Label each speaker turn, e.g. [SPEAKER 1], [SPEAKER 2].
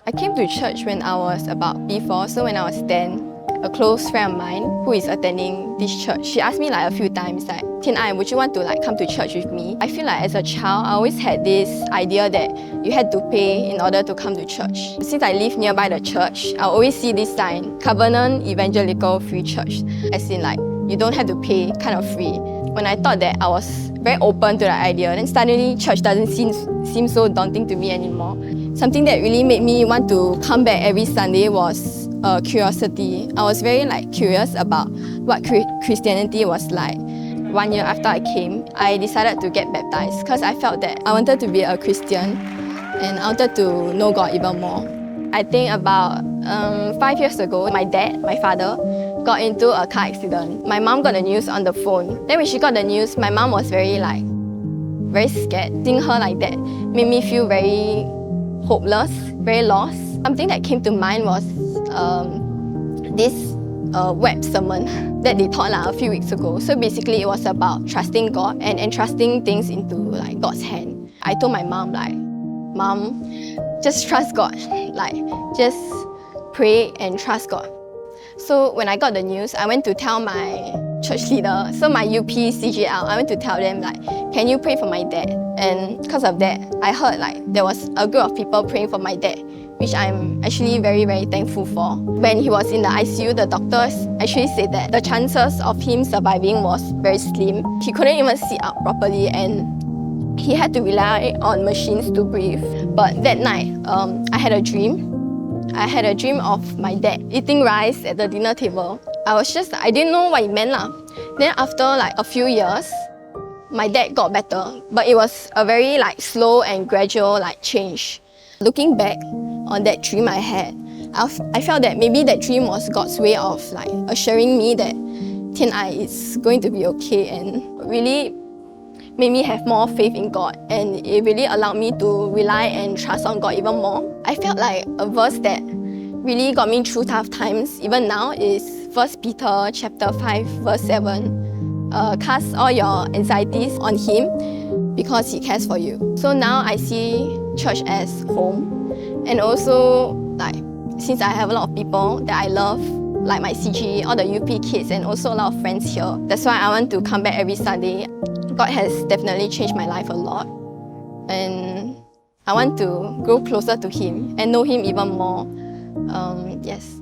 [SPEAKER 1] I came to church when I was about P4, so when I was 10, a close friend of mine who is attending this church, she asked me a few times Tian Ai, would you want to come to church with me? I feel as a child, I always had this idea that you had to pay in order to come to church. Since I live nearby the church, I always see this sign, Covenant Evangelical Free Church, as in you don't have to pay, kind of free. When I thought that I was very open to the idea, then suddenly church doesn't seem so daunting to me anymore. Something that really made me want to come back every Sunday was curiosity. I was very curious about what Christianity was like. 1 year after I came, I decided to get baptized because I felt that I wanted to be a Christian and I wanted to know God even more. I think about 5 years ago, my dad, my father, got into a car accident. My mom got the news on the phone. Then when she got the news, my mom was very scared. Seeing her like that made me feel very hopeless, very lost. Something that came to mind was this web sermon that they taught a few weeks ago. So basically it was about trusting God and entrusting things into God's hand. I told my mom Mom, just trust God. Just pray and trust God. So when I got the news, I went to tell my church leader, so my UP CGL, I went to tell them can you pray for my dad? And because of that, I heard there was a group of people praying for my dad, which I'm actually very, very thankful for. When he was in the ICU, the doctors actually said that the chances of him surviving was very slim. He couldn't even sit up properly and he had to rely on machines to breathe. But that night, I had a dream. I had a dream of my dad eating rice at the dinner table. I didn't know what it meant. Then after a few years, my dad got better, but it was a very slow and gradual change. Looking back on that dream I had, I felt that maybe that dream was God's way of assuring me that Tian Ai is going to be okay, and really made me have more faith in God, and it really allowed me to rely and trust on God even more. I felt a verse that really got me through tough times even now is 1 Peter chapter 5 verse 7. Cast all your anxieties on Him because He cares for you. So now I see church as home, and also since I have a lot of people that I love, like my CG, all the UP kids, and also a lot of friends here. That's why I want to come back every Sunday. God has definitely changed my life a lot, and I want to grow closer to Him and know Him even more. Yes.